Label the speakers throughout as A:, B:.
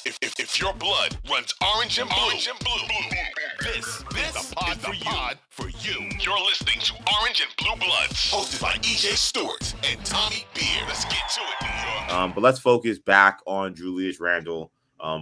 A: If your blood runs orange and blue, this is the pod for you. You're listening to Orange and Blue Bloods, hosted by EJ Stewart and Tommy Beer. Let's get to it, New York.
B: But let's focus back on Julius Randle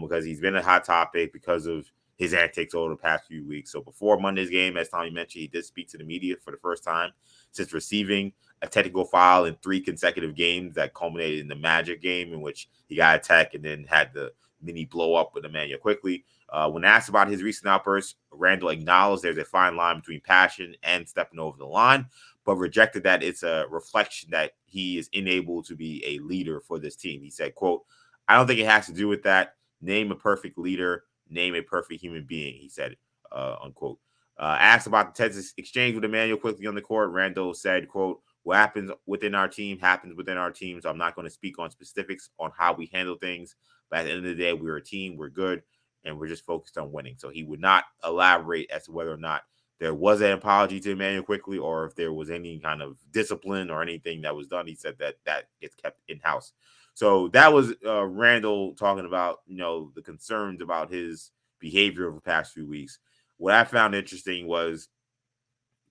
B: because he's been a hot topic because of his antics over the past few weeks. So before Monday's game, as Tommy mentioned, he did speak to the media for the first time since receiving a technical foul in 3 consecutive games that culminated in the Magic game, in which he got a tech and then had the mini blow up with Emmanuel quickly. When asked about his recent outbursts, Randle acknowledged there's a fine line between passion and stepping over the line, but rejected that it's a reflection that he is unable to be a leader for this team. He said, quote, "I don't think it has to do with that. Name a perfect leader, name a perfect human being," he said, unquote. Asked about the tense exchange with Emmanuel quickly on the court, Randle said, quote, "What happens within our team happens within our team, so I'm not going to speak on specifics on how we handle things. But at the end of the day, we're a team, we're good, and we're just focused on winning." So he would not elaborate as to whether or not there was an apology to Emmanuel quickly or if there was any kind of discipline or anything that was done. He said that gets kept in-house. So that was Randle talking about, the concerns about his behavior over the past few weeks. What I found interesting was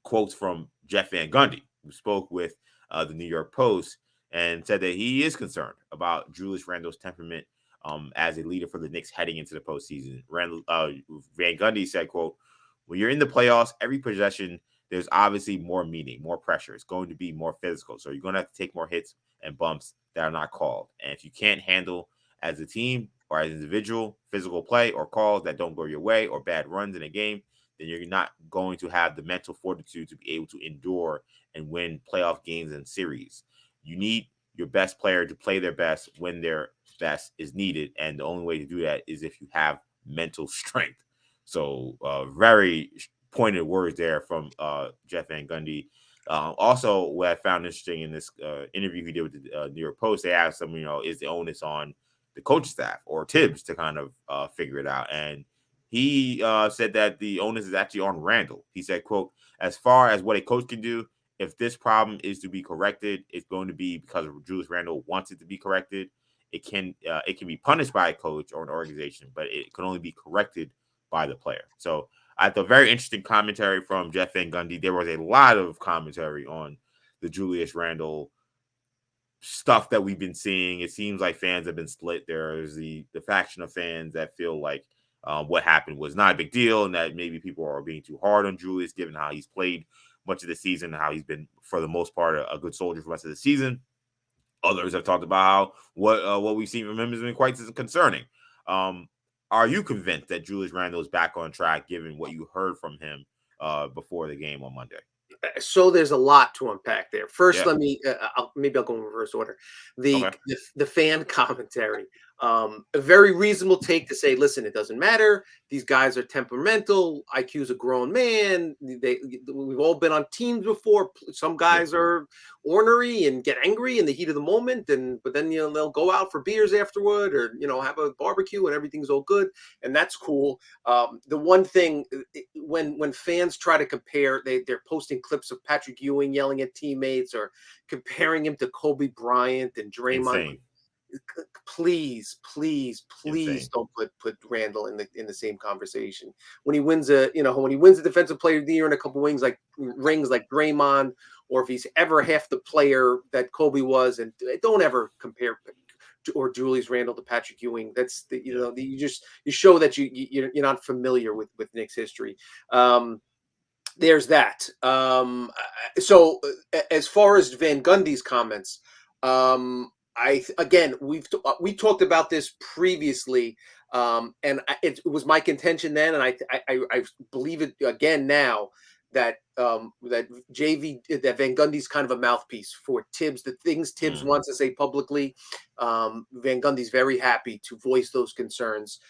B: quotes from Jeff Van Gundy, who spoke with the New York Post and said that he is concerned about Julius Randle's temperament as a leader for the Knicks heading into the postseason. Van Gundy said, quote, "When you're in the playoffs, every possession, there's obviously more meaning, more pressure. It's going to be more physical. So you're going to have to take more hits and bumps that are not called. And if you can't handle as a team or as an individual physical play or calls that don't go your way or bad runs in a game, then you're not going to have the mental fortitude to be able to endure and win playoff games and series. You need your best player to play their best when their best is needed. And the only way to do that is if you have mental strength." So very pointed words there from Jeff Van Gundy. Also, what I found interesting in this interview he did with the New York Post, they asked him, is the onus on the coaching staff or Tibbs to kind of figure it out? And he said that the onus is actually on Randle. He said, quote, "As far as what a coach can do, if this problem is to be corrected, it's going to be because Julius Randle wants it to be corrected. It can be punished by a coach or an organization, but it can only be corrected by the player." So I thought very interesting commentary from Jeff Van Gundy. There was a lot of commentary on the Julius Randle stuff that we've been seeing. It seems like fans have been split. There's the faction of fans that feel like what happened was not a big deal and that maybe people are being too hard on Julius given how he's played much of the season and how he's been, for the most part, a good soldier for the rest of the season. Others have talked about how what we've seen from him has been quite concerning. Are you convinced that Julius Randle is back on track given what you heard from him before the game on Monday?
C: So there's a lot to unpack there. First, let me maybe I'll go in reverse order. The fan commentary, a very reasonable take to say, listen, it doesn't matter. These guys are temperamental. IQ's a grown man. We've all been on teams before. Some guys are ornery and get angry in the heat of the moment, but then they'll go out for beers afterward, or have a barbecue, and everything's all good, and that's cool. The one thing, when fans try to compare, they're posting clips of Patrick Ewing yelling at teammates or comparing him to Kobe Bryant and Draymond.
B: Insane.
C: Please don't put Randle in the same conversation. When he wins a defensive player of the year and a couple rings like Draymond, or if he's ever half the player that Kobe was, and don't ever compare or Julius Randle to Patrick Ewing. That's you show that you're not familiar with Knicks history. There's that. So as far as Van Gundy's comments, we talked about this previously, and it was my contention then, and I believe it again now, that Van Gundy's kind of a mouthpiece for Tibbs. The things Tibbs wants to say publicly, Van Gundy's very happy to voice those concerns.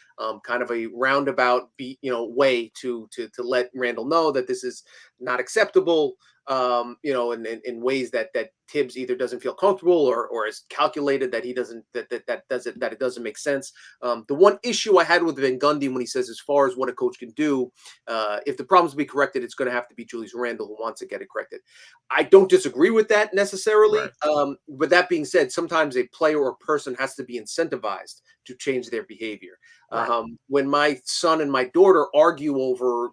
C: Kind of a roundabout way to let Randle know that this is not acceptable. In ways that Tibbs either doesn't feel comfortable or is calculated that he doesn't that it doesn't make sense. The one issue I had with Van Gundy when he says, as far as what a coach can do, if the problem's to be corrected, it's going to have to be Julius Randle who wants to get it corrected. I don't disagree with that necessarily. Right. But that being said, sometimes a player or person has to be incentivized change their behavior.
B: Right.
C: When my son and my daughter argue over,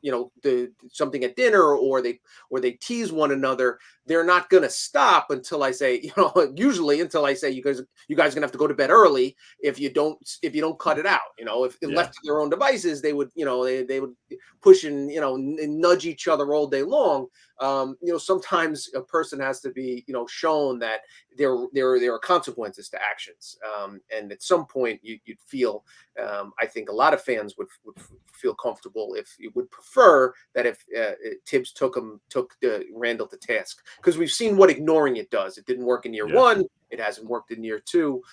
C: something at dinner, or they tease one another, they're not going to stop until I say, usually until I say, you guys are going to have to go to bed early if you don't cut it out. If
B: Yeah.
C: left to their own devices, they would, they would push and, and nudge each other all day long. Sometimes a person has to be, shown that there are consequences to actions. And at some point you'd feel, I think a lot of fans would feel comfortable if you would prefer that if Tibbs took Randle to task, because we've seen what ignoring it does. It didn't work in year
B: Yeah.
C: one. It hasn't worked in year two.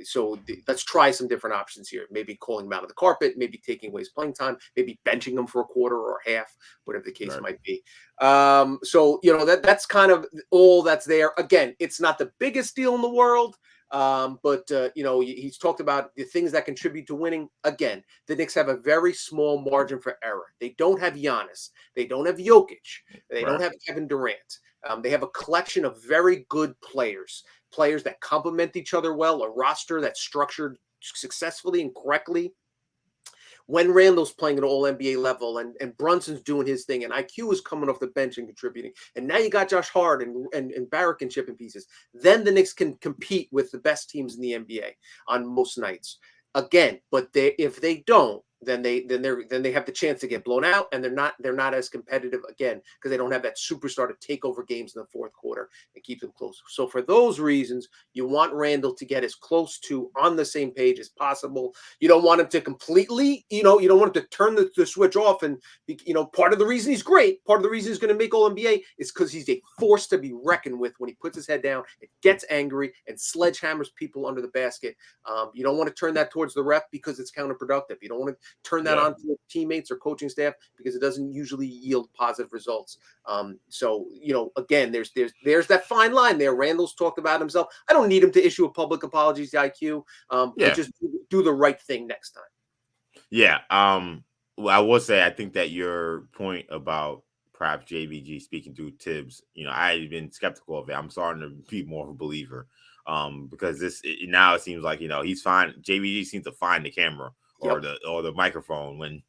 C: So let's try some different options here. Maybe calling him out of the carpet, maybe taking away his playing time, maybe benching him for a quarter or half, whatever the case might be. So that's kind of all that's there. Again, it's not the biggest deal in the world. But he's talked about the things that contribute to winning. Again, the Knicks have a very small margin for error. They don't have Giannis. They don't have Jokic. They don't have Kevin Durant. They have a collection of very good players that complement each other well, a roster that's structured successfully and correctly. When Randle's playing at all NBA level and Brunson's doing his thing and IQ is coming off the bench and contributing, and now you got Josh Hart and Barrett and chipping pieces, then the Knicks can compete with the best teams in the NBA on most nights. Again, but if they don't, then they have the chance to get blown out, and they're not as competitive again because they don't have that superstar to take over games in the fourth quarter and keep them close. So for those reasons, you want Randle to get as close to on the same page as possible. You don't want him to completely, you don't want him to turn the switch off. And part of the reason he's great, part of the reason he's going to make All NBA is because he's a force to be reckoned with when he puts his head down, it gets angry, and sledgehammers people under the basket. You don't want to turn that towards the ref because it's counterproductive. You don't want to turn that on to your teammates or coaching staff because it doesn't usually yield positive results. So again, there's that fine line there. Randle's talked about himself. I don't need him to issue a public apology to IQ, but just do the right thing next time.
B: Yeah. Well, I will say I think that your point about perhaps JVG speaking to Tibbs, I've been skeptical of it. I'm starting to be more of a believer. Because now it seems like he's fine. JVG seems to find the camera or the microphone when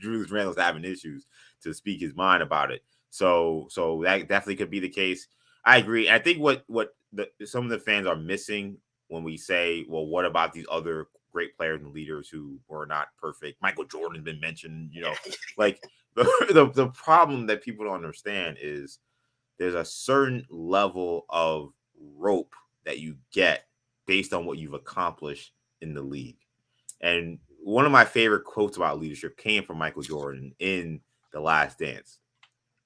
B: Julius Randle's having issues to speak his mind about it. So that definitely could be the case. I agree. I think what some of the fans are missing when we say, well, what about these other great players and leaders who were not perfect? Michael Jordan's been mentioned. Like the problem that people don't understand is there's a certain level of rope that you get based on what you've accomplished in the league. And one of my favorite quotes about leadership came from Michael Jordan in The Last Dance,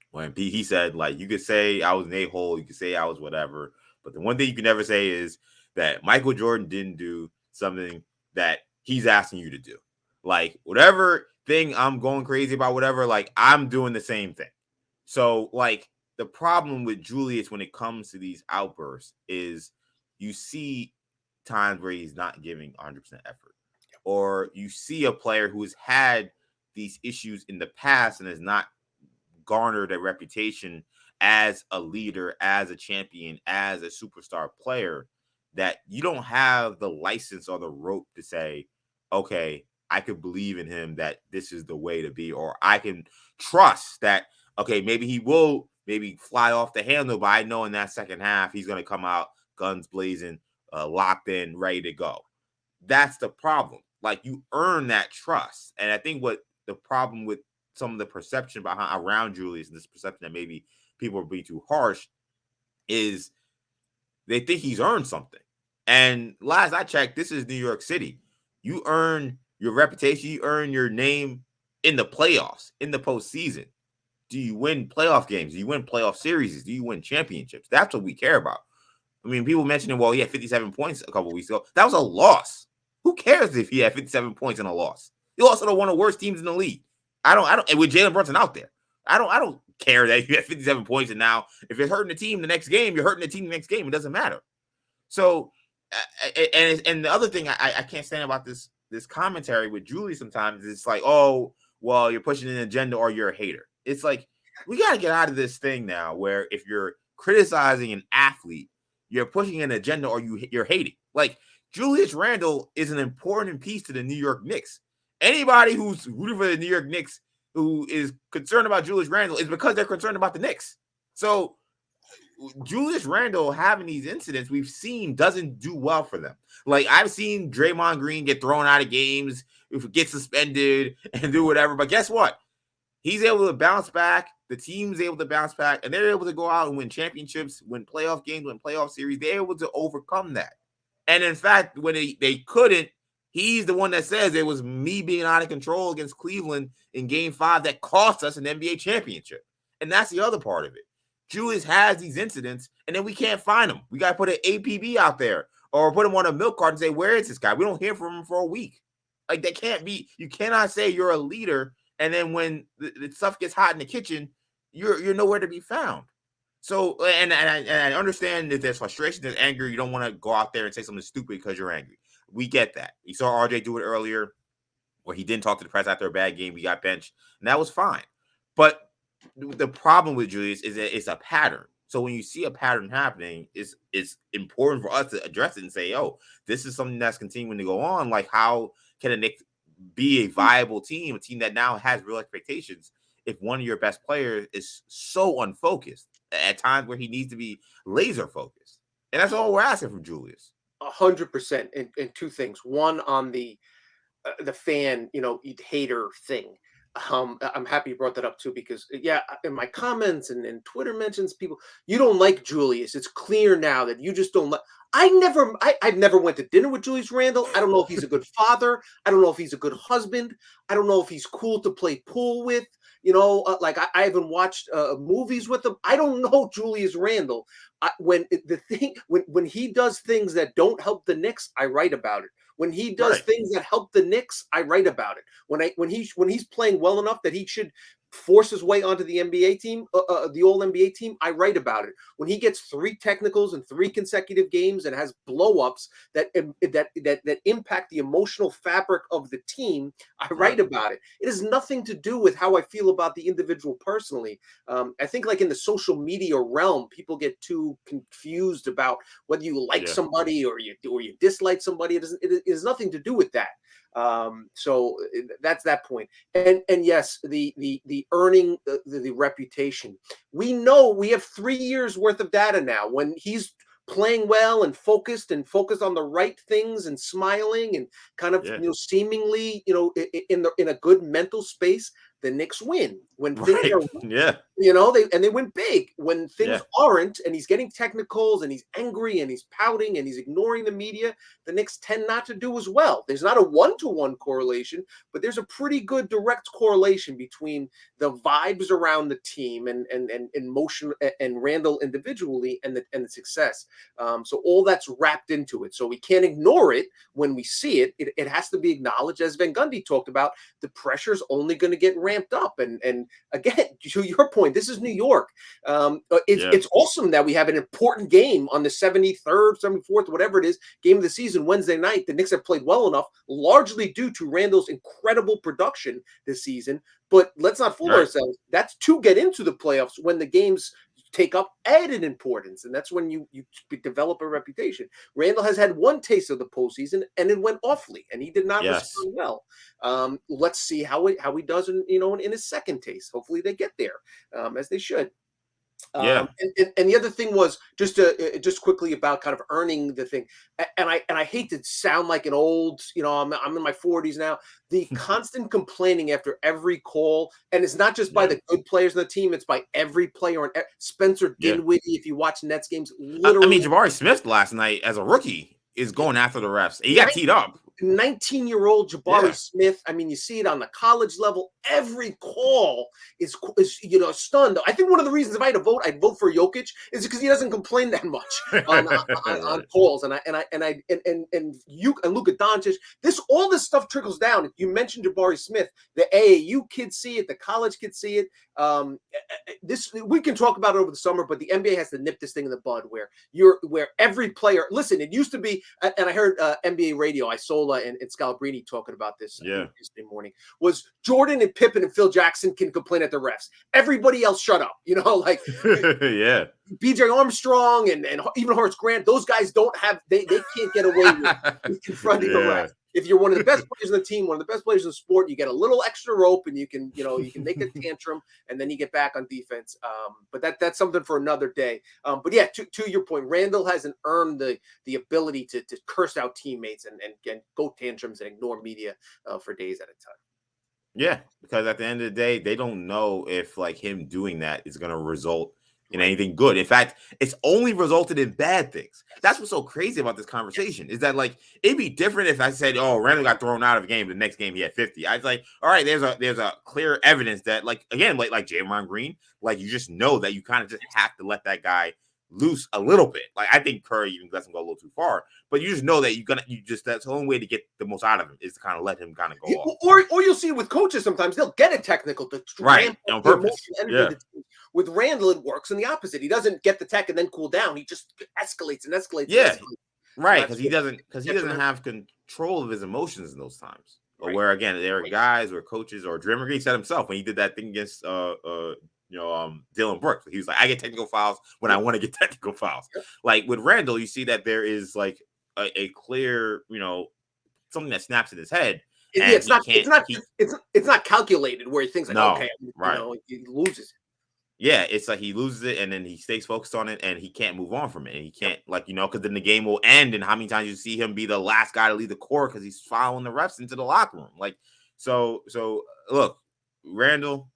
B: when he said, like, you could say I was an a-hole, you could say I was whatever, but the one thing you can never say is that Michael Jordan didn't do something that he's asking you to do. Like, whatever thing I'm going crazy about, whatever, like, I'm doing the same thing. So, like, the problem with Julius when it comes to these outbursts is you see times where he's not giving 100% effort, or you see a player who has had these issues in the past and has not garnered a reputation as a leader, as a champion, as a superstar player, that you don't have the license or the rope to say, okay, I could believe in him that this is the way to be, or I can trust that, okay, maybe he will fly off the handle, but I know in that second half he's going to come out guns blazing, locked in, ready to go. That's the problem. Like, you earn that trust. And I think what the problem with some of the perception around Julius, and this perception that maybe people are being too harsh, is they think he's earned something. And last I checked, this is New York City. You earn your reputation, you earn your name in the playoffs, in the postseason. Do you win playoff games? Do you win playoff series? Do you win championships? That's what we care about. I mean, people mentioning, well, he had 57 points a couple weeks ago. That was a loss. Who cares if he had 57 points in a loss? He lost to one of the worst teams in the league. I don't, and with Jalen Brunson out there, I don't care that you had 57 points. And now if you're hurting the team the next game, you're hurting the team the next game. It doesn't matter. So, and the other thing I can't stand about this commentary with Julie sometimes is it's like, oh, well, you're pushing an agenda or you're a hater. It's like, we got to get out of this thing now where if you're criticizing an athlete, you're pushing an agenda or you're hating. Like, Julius Randle is an important piece to the New York Knicks. Anybody who's rooting for the New York Knicks who is concerned about Julius Randle is because they're concerned about the Knicks. So Julius Randle having these incidents we've seen doesn't do well for them. Like I've seen Draymond Green get thrown out of games, get suspended, and do whatever. But guess what? He's able to bounce back. The team's able to bounce back, and they're able to go out and win championships, win playoff games, win playoff series. They're able to overcome that. And in fact, when they couldn't, he's the one that says it was me being out of control against Cleveland in Game 5 that cost us an NBA championship. And that's the other part of it. Julius has these incidents, and then we can't find him. We got to put an APB out there or put him on a milk cart and say, where is this guy? We don't hear from him for a week. Like, that can't be. You cannot say you're a leader, and then when the stuff gets hot in the kitchen, you're nowhere to be found. So, and I understand that there's frustration, there's anger. You don't want to go out there and say something stupid because you're angry. We get that. You saw RJ do it earlier where he didn't talk to the press after a bad game. We got benched, and that was fine. But the problem with Julius is that it's a pattern. So when you see a pattern happening, it's important for us to address it and say, oh, this is something that's continuing to go on. Like, how can a Knicks be a viable team, a team that now has real expectations, if one of your best players is so unfocused at times where he needs to be laser focused? And that's all we're asking from Julius.
C: 100%. And two things. One, on the fan, hater thing. I'm happy you brought that up too, because in my comments and Twitter mentions people, you don't like Julius. It's clear now that you just don't like. I've never went to dinner with Julius Randle. I don't know if he's a good father. I don't know if he's a good husband. I don't know if he's cool to play pool with. Like I haven't watched movies with him. I don't know Julius Randle. When he does things that don't help the Knicks, I write about it. When he does things that help the Knicks, I write about it. When he's playing well enough that he should force his way onto the NBA team, the All NBA team, I write about it. When he gets 3 technicals in 3 consecutive games and has blow-ups that impact the emotional fabric of the team, I write about it. It has nothing to do with how I feel about the individual personally. I think, like, in the social media realm, people get too confused about whether you like somebody or you dislike somebody. It has nothing to do with that. So that's that point. And yes, the earning the reputation. We know we have 3 years worth of data now. When he's playing well and focused on the right things and smiling and kind of seemingly in a good mental space, the Knicks win. When things are they win big. When things aren't, and he's getting technicals and he's angry and he's pouting and he's ignoring the media, the Knicks tend not to do as well. There's not a 1-to-1 correlation, but there's a pretty good direct correlation between the vibes around the team and motion and Randle individually and the success. So all that's wrapped into it. So we can't ignore it when we see it. It has to be acknowledged, as Van Gundy talked about. The pressure's only going to get ramped up. And again, to your point, this is New York. It's awesome that we have an important game on the 73rd, 74th, whatever it is, game of the season, Wednesday night. The Knicks have played well enough, largely due to Randle's incredible production this season. But let's not fool ourselves. That's to get into the playoffs when the games take up added importance, and that's when you develop a reputation. Randle has had 1 taste of the postseason, and it went awfully, and he did not respond well. Let's see how he does in his second taste. Hopefully they get there, as they should. And the other thing was just quickly about kind of earning the thing, and I hate to sound like an old, I'm in my 40s now. The constant complaining after every call, and it's not just by the good players on the team; it's by every player. And Spencer Dinwiddie, if you watch Nets games, literally.
B: I mean, Jabari Smith last night as a rookie is going after the refs. He got teed up.
C: 19-year-old Jabari Smith. I mean, you see it on the college level. Every call is stunned. I think one of the reasons if I had to vote, I'd vote for Jokic is because he doesn't complain that much on calls. And Luka Doncic. All this stuff trickles down. You mentioned Jabari Smith. The AAU kids see it. The college kids see it. We can talk about it over the summer, but the NBA has to nip this thing in the bud where every player. Listen, it used to be, and I heard NBA radio. I sold Mazzola and Scalabrini talking about this yesterday morning, was Jordan and Pippen and Phil Jackson can complain at the refs. Everybody else shut up. Like
B: yeah.
C: BJ Armstrong and even Horace Grant, those guys don't have they can't get away with confronting the ref. If you're one of the best players in the team, one of the best players in the sport, you get a little extra rope and you can make a tantrum and then you get back on defense. But that's something for another day. But yeah, to your point, Randle hasn't earned the ability to curse out teammates and go tantrums and ignore media for days at a time.
B: Yeah, because at the end of the day, they don't know if like him doing that is going to result in anything good. In fact, it's only resulted in bad things. That's what's so crazy about this conversation is that like it'd be different if I said, "Oh, Randle got thrown out of a game. The next game he had 50." I was like, "All right, there's a clear evidence that like again, like Draymond Green, like you just know that you kind of just have to let that guy loose a little bit. Like I think Curry even lets him go a little too far, but you just know that that's the only way to get the most out of him is to kind of let him kind of go off.
C: Or you'll see with coaches sometimes they'll get a technical to
B: ramp on purpose.
C: With Randle, it works in the opposite. He doesn't get the tech and then cool down. He just escalates and escalates.
B: Yeah,
C: and escalates.
B: Right, because he doesn't have control of his emotions in those times. Or where again there are guys or coaches or Draymond Green said himself when he did that thing against Dylan Brooks. He was like, I get technical fouls when I want to get technical fouls. Like with Randle, you see that there is like a clear, something that snaps in his head.
C: It's not calculated where he thinks like, he loses it.
B: Yeah, it's like he loses it and then he stays focused on it and he can't move on from it. And he can't because then the game will end. And how many times you see him be the last guy to leave the court because he's following the refs into the locker room. Like, so look, Randle,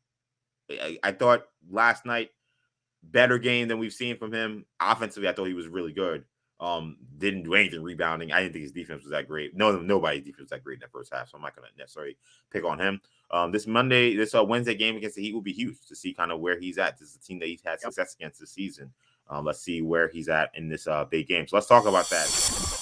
B: I thought last night, better game than we've seen from him. Offensively, I thought he was really good. Didn't do anything rebounding. I didn't think his defense was that great. Nobody's defense was that great in the first half, so I'm not going to necessarily pick on him. This Wednesday game against the Heat will be huge to see kind of where he's at. This is a team that he's had success against this season. Let's see where he's at in this big game. So let's talk about that.